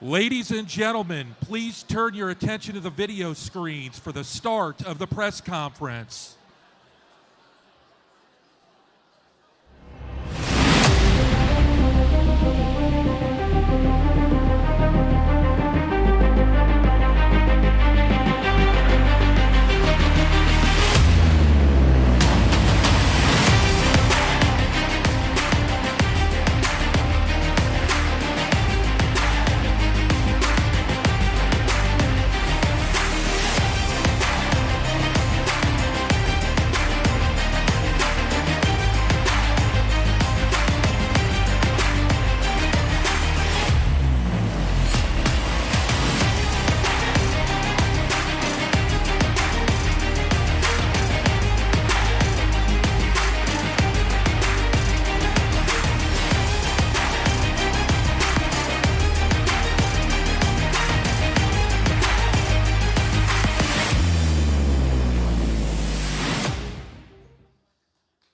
Ladies and gentlemen, please turn your attention to the video screens for the start of the press conference.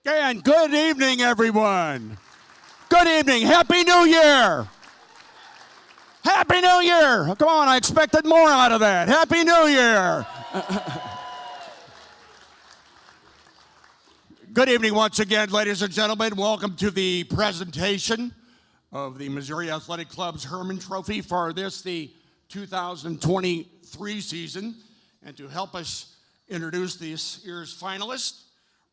And good evening, everyone. Good evening. Happy New Year. Happy New Year. Come on, I expected more out of that. Happy New Year. Good evening once again, ladies and gentlemen. Welcome to the presentation of the Missouri Athletic Club's Hermann Trophy for the 2023 season. And to help us introduce this year's finalists,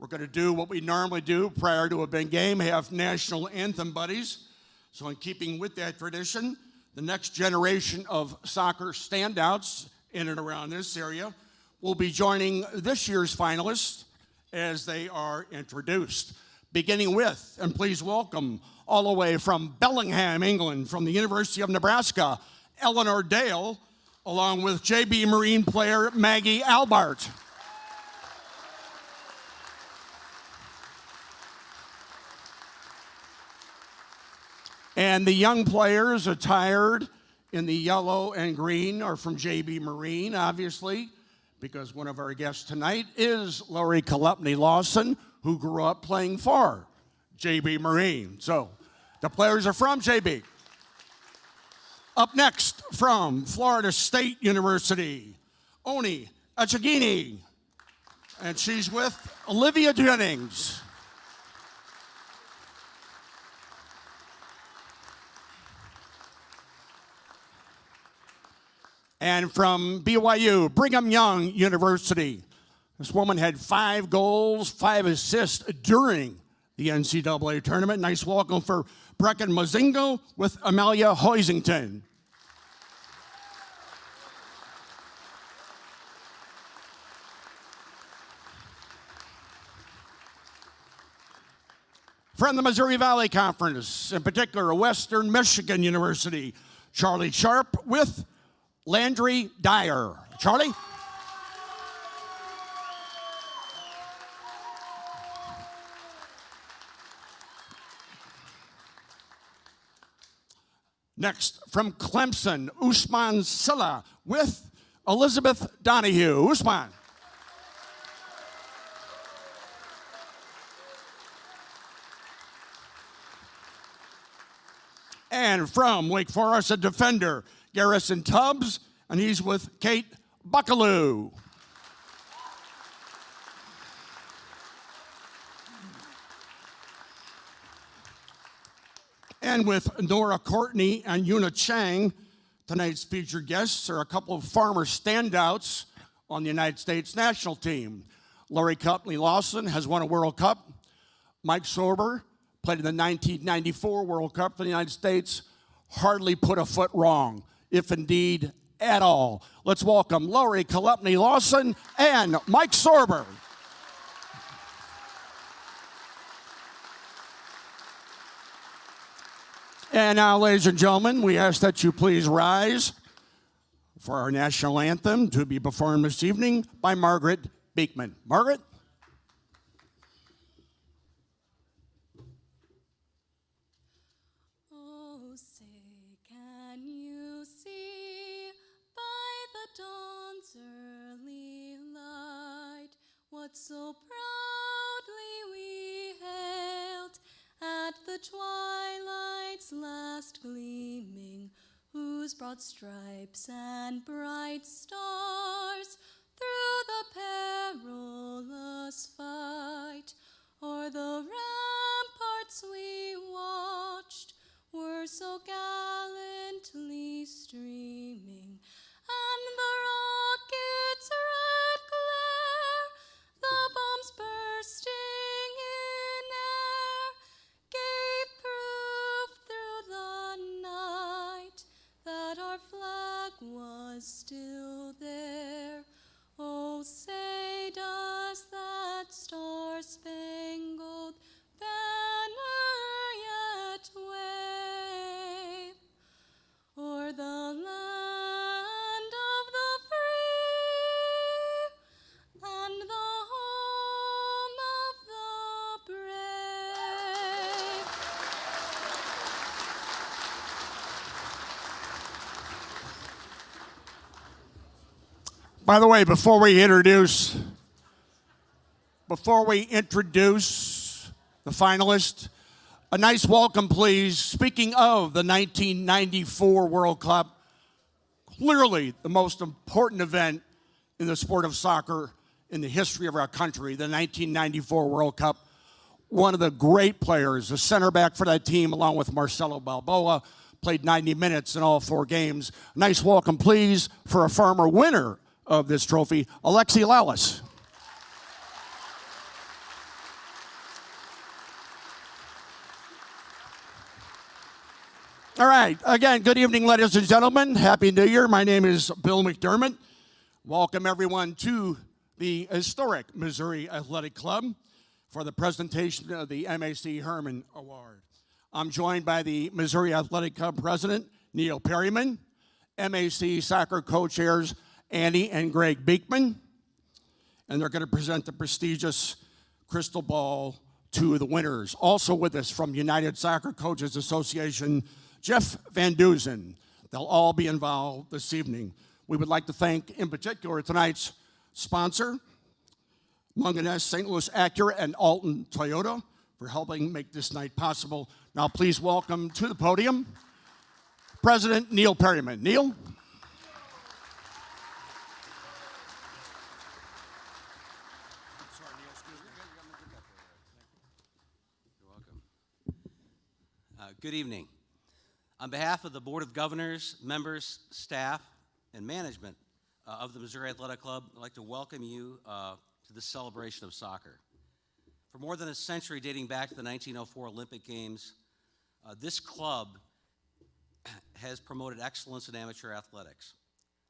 we're going to do what we normally do prior to a big game, have national anthem buddies. So in keeping with that tradition, the next generation of soccer standouts in and around this area will be joining this year's finalists as they are introduced. Beginning with, and please welcome, all the way from Bellingham, England, from the University of Nebraska, Eleanor Dale, along with JB Marine player Maggie Albart. And the young players attired in the yellow and green are from JB Marine, obviously, because one of our guests tonight is Lori Kolupny Lawson, who grew up playing for JB Marine. So the players are from JB. Up next, from Florida State University, Oni Achagini, and she's with Olivia Jennings. And from BYU, Brigham Young University. This woman had 5 goals, 5 assists during the NCAA tournament. Nice welcome for Brecken Mozingo with Amelia Hoisington. From the Missouri Valley Conference, in particular, Western Michigan University, Charlie Sharp with Landry Dyer. Charlie? Next, from Clemson, Usman Silla with Elizabeth Donahue. Usman. And from Wake Forest, a defender, Garrison Tubbs, and he's with Kate Buckaloo. And with Nora Courtney and Yuna Chang, tonight's featured guests are a couple of former standouts on the United States national team. Lori Kolupny Lawson has won a World Cup. Mike Sorber played in the 1994 World Cup for the United States, hardly put a foot wrong, if indeed at all. Let's welcome Lori Kolupny Lawson and Mike Sorber. And now, ladies and gentlemen, we ask that you please rise for our national anthem to be performed this evening by Margaret Beekman. Margaret? What so proudly we hailed at the twilight's last gleaming, whose whose broad stripes and bright stars through the perilous fight o'er the ramparts we watched were so gallantly streaming, and the rocket's red glare, the bombs bursting in air, gave proof through the night that our flag was still there. Oh, say does that star-spangled banner yet wave o'er the land of the free and the home of the brave? By the way, before we introduce the finalists, a nice welcome, please. Speaking of the 1994 World Cup, clearly the most important event in the sport of soccer in the history of our country, the 1994 World Cup. One of the great players, the center back for that team, along with Marcelo Balboa, played 90 minutes in all 4 games. Nice welcome, please, for a former winner of this trophy, Alexi Lalas. All right, again, good evening, ladies and gentlemen. Happy New Year. My name is Bill McDermott. Welcome, everyone, to the historic Missouri Athletic Club for the presentation of the MAC Hermann Award. I'm joined by the Missouri Athletic Club president, Neil Perryman, MAC soccer co-chairs, Annie and Greg Beekman, and they're going to present the prestigious Crystal Ball to the winners. Also with us from United Soccer Coaches Association, Jeff Van Duzen. They'll all be involved this evening. We would like to thank, in particular, tonight's sponsor, Munganess, St. Louis Acura, and Alton Toyota for helping make this night possible. Now, please welcome to the podium, President Neil Perryman. Neil? Good evening. On behalf of the Board of Governors, members, staff, and management of the Missouri Athletic Club, I'd like to welcome you to this celebration of soccer. For more than a century, dating back to the 1904 Olympic Games, this club has promoted excellence in amateur athletics.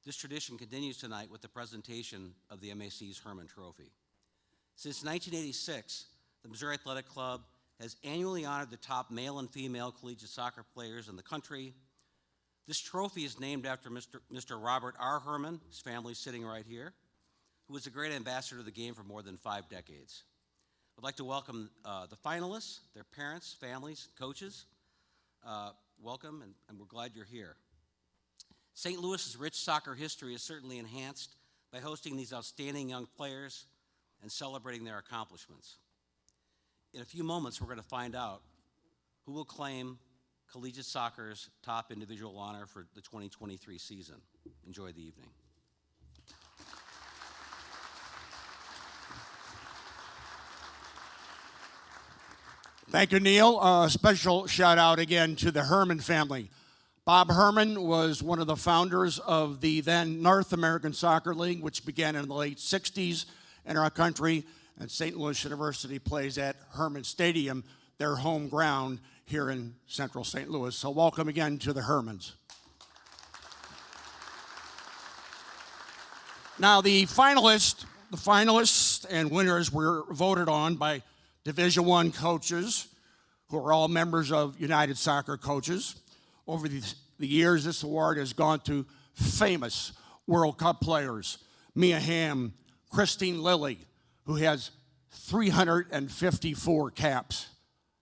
This tradition continues tonight with the presentation of the MAC's Hermann Trophy. Since 1986, the Missouri Athletic Club has annually honored the top male and female collegiate soccer players in the country. This trophy is named after Mr. Robert R. Hermann, his family sitting right here, who was a great ambassador of the game for more than 5 decades. I'd like to welcome the finalists, their parents, families, coaches. Welcome, and we're glad you're here. St. Louis's rich soccer history is certainly enhanced by hosting these outstanding young players and celebrating their accomplishments. In a few moments, we're going to find out who will claim collegiate soccer's top individual honor for the 2023 season. Enjoy the evening. Thank you, Neil. A special shout out again to the Hermann family. Bob Hermann was one of the founders of the then North American Soccer League, which began in the late 60s in our country. And St. Louis University plays at Hermann Stadium, their home ground here in central St. Louis. So welcome again to the Hermanns. Now the finalists and winners were voted on by Division I coaches who are all members of United Soccer Coaches. Over the years, this award has gone to famous World Cup players, Mia Hamm, Christine Lilly, who has 354 caps.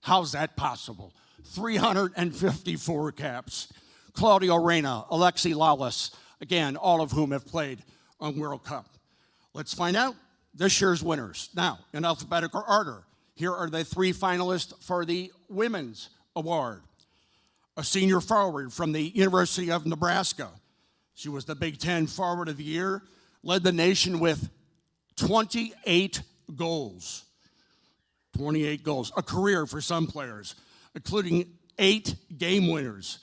How's that possible? 354 caps. Claudio Reyna, Alexi Lalas, again, all of whom have played on World Cup. Let's find out this year's winners. Now, in alphabetical order, here are the 3 finalists for the Women's Award. a senior forward from the University of Nebraska. She was the Big Ten Forward of the Year, led the nation with 28 goals. 28 goals, a career for some players, including 8 game winners.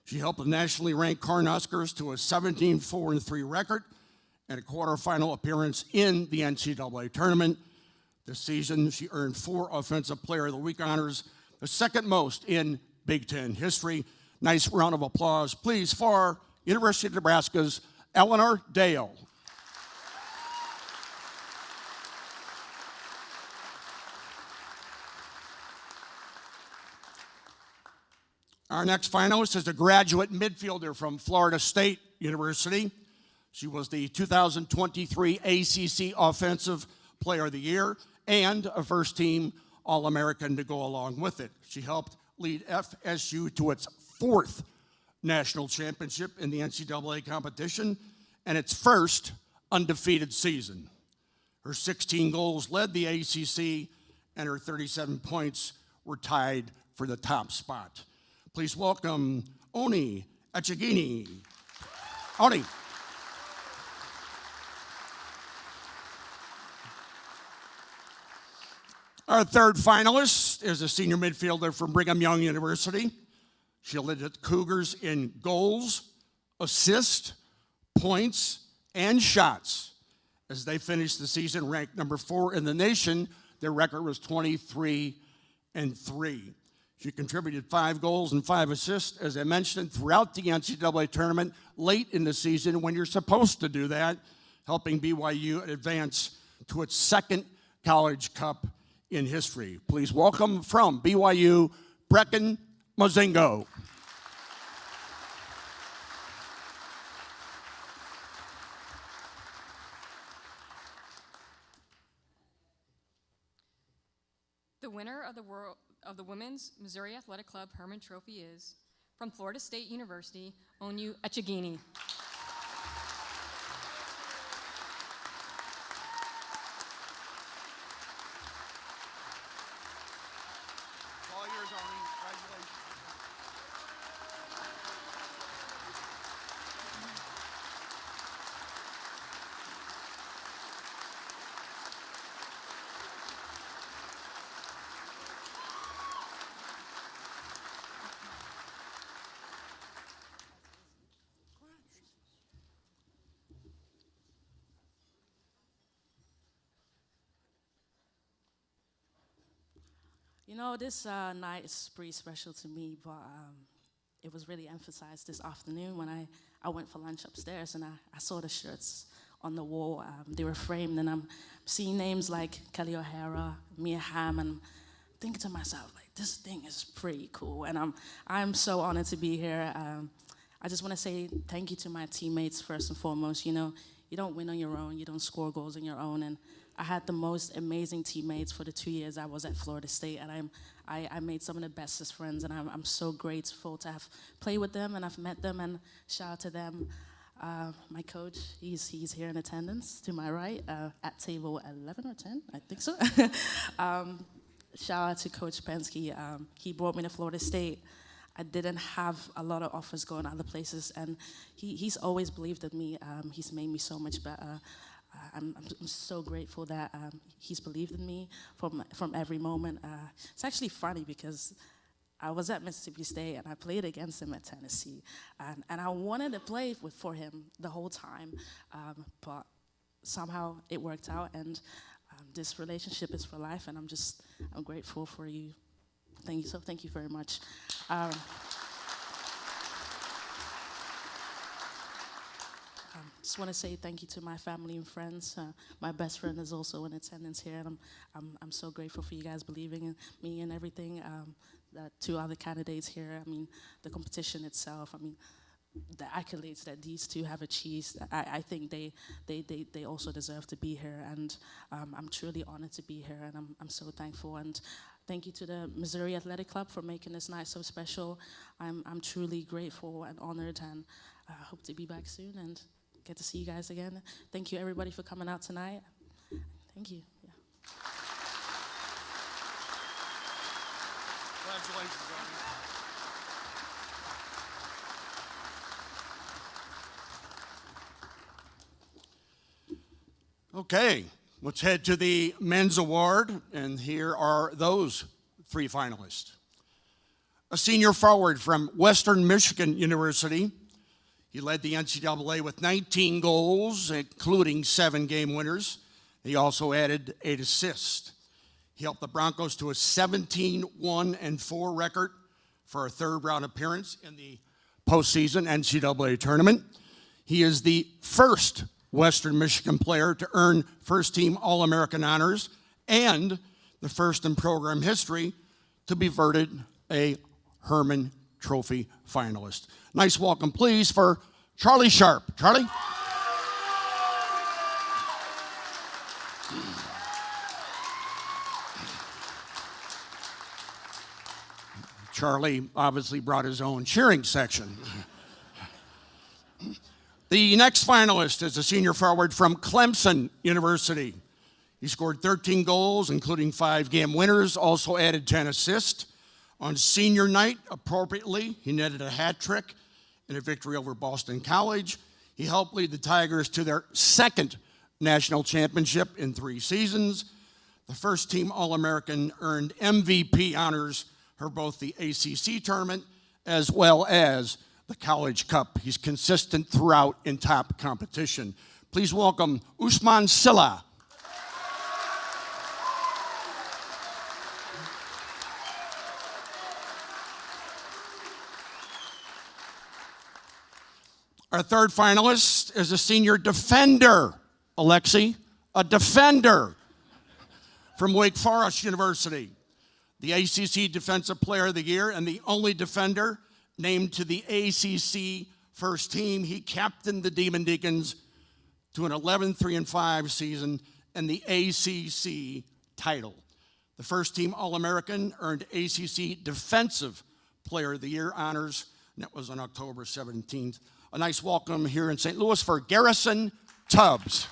She helped the nationally ranked Cornhuskers to a 17-4-3 record and a quarterfinal appearance in the NCAA tournament. This season, she earned 4 Offensive Player of the Week honors, the second most in Big Ten history. Nice round of applause, please, for University of Nebraska's Eleanor Dale. Our next finalist is a graduate midfielder from Florida State University. She was the 2023 ACC Offensive Player of the Year and a first-team All-American to go along with it. She helped lead FSU to its 4th national championship in the NCAA competition and its first undefeated season. Her 16 goals led the ACC, and her 37 points were tied for the top spot. Please welcome Oni Echegini. Oni. Our third finalist is a senior midfielder from Brigham Young University. She led the Cougars in goals, assists, points, and shots. As they finished the season ranked number 4 in the nation, their record was 23-3. She contributed 5 goals and 5 assists, as I mentioned, throughout the NCAA tournament late in the season when you're supposed to do that, helping BYU advance to its 2nd College Cup in history. Please welcome from BYU, Brecken Mozingo. The winner of the Women's Missouri Athletic Club Hermann Trophy is, from Florida State University, Onu Echegini. All yours, Oni. Congratulations. You know, this night is pretty special to me, but it was really emphasized this afternoon when I went for lunch upstairs and I saw the shirts on the wall. They were framed, and I'm seeing names like Kelly O'Hara, Mia Hamm, and thinking to myself, like, this thing is pretty cool, and I'm so honored to be here. I just want to say thank you to my teammates first and foremost. You know, you don't win on your own, you don't score goals on your own, and I had the most amazing teammates for the 2 years I was at Florida State, and I made some of the bestest friends, and I'm so grateful to have played with them, and I've met them, and shout out to them. My coach, he's here in attendance to my right, at table 11 or 10, I think so. Shout out to Coach Pensky. He brought me to Florida State. I didn't have a lot of offers going other places, and he's always believed in me. He's made me so much better. I'm so grateful that he's believed in me from every moment. It's actually funny because I was at Mississippi State and I played against him at Tennessee, and I wanted to play for him the whole time, but somehow it worked out, and this relationship is for life, and I'm grateful for you. Thank you very much. Just want to say thank you to my family and friends. My best friend is also in attendance here, and I'm so grateful for you guys believing in me and everything. The 2 other candidates here, I mean, the competition itself, I mean, the accolades that these 2 have achieved, I think they also deserve to be here, and I'm truly honored to be here, and I'm so thankful. And thank you to the Missouri Athletic Club for making this night so special. I'm truly grateful and honored, and I hope to be back soon and get to see you guys again. Thank you, everybody, for coming out tonight. Thank you. Yeah. Congratulations, Oni. Okay, let's head to the men's award, and here are those three finalists. A senior forward from Western Michigan University. He led the NCAA with 19 goals, including 7 game winners. He also added 8 assists. He helped the Broncos to a 17-1-4 record for a third-round appearance in the postseason NCAA tournament. He is the first Western Michigan player to earn first-team All-American honors and the first in program history to be voted a Hermann Trophy finalist. Nice welcome, please, for Charlie Sharp. Charlie? Charlie obviously brought his own cheering section. The next finalist is a senior forward from Clemson University. He scored 13 goals, including 5 game winners, also added 10 assists. On senior night, appropriately, he netted a hat trick in a victory over Boston College. He helped lead the Tigers to their second national championship in 3 seasons. The first team All-American earned MVP honors for both the ACC tournament as well as the College Cup. He's consistent throughout in top competition. Please welcome Usman Silla. Our third finalist is a senior defender, Alexi, a defender from Wake Forest University, the ACC Defensive Player of the Year and the only defender named to the ACC first team. He captained the Demon Deacons to an 11-3-5 season and the ACC title. The first team All-American earned ACC Defensive Player of the Year honors, and that was on October 17th. A nice welcome here in St. Louis for Garrison Tubbs.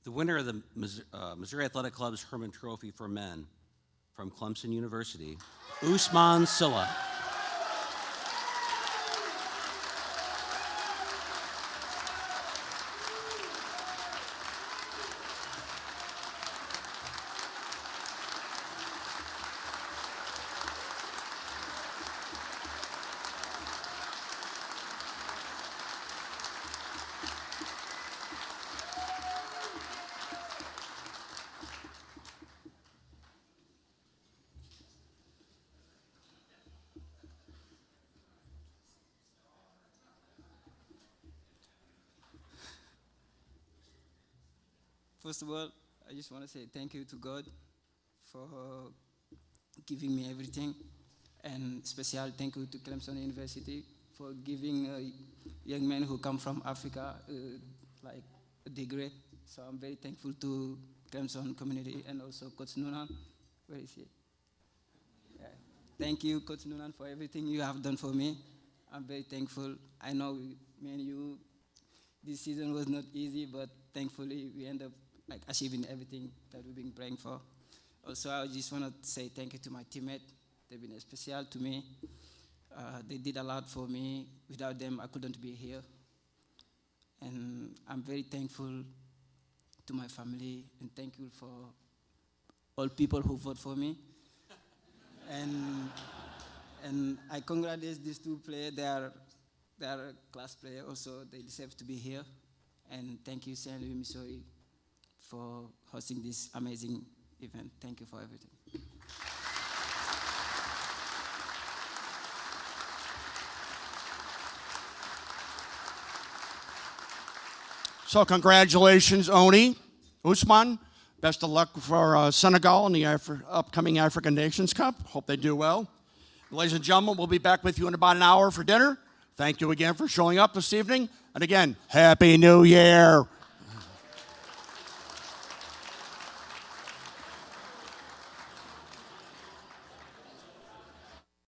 The winner of the Missouri Athletic Club's Hermann Trophy for Men from Clemson University, Usman Silla. First of all, I just want to say thank you to God for giving me everything, and special thank you to Clemson University for giving a young man who come from Africa like a degree. So I'm very thankful to Clemson community and also Coach Noonan. Where is he? Yeah. Thank you, Coach Noonan, for everything you have done for me. I'm very thankful. I know, me and you, this season was not easy, but thankfully we end up like achieving everything that we've been praying for. Also, I just want to say thank you to my teammates. They've been special to me. They did a lot for me. Without them, I couldn't be here. And I'm very thankful to my family, and thank you for all people who vote for me. And I congratulate these 2 players. They are class players also. They deserve to be here. And thank you, St. Louis, Missouri, for hosting this amazing event. Thank you for everything. So congratulations, Oni. Usman, best of luck for Senegal in the upcoming African Nations Cup. Hope they do well. Ladies and gentlemen, we'll be back with you in about an hour for dinner. Thank you again for showing up this evening. And again, Happy New Year.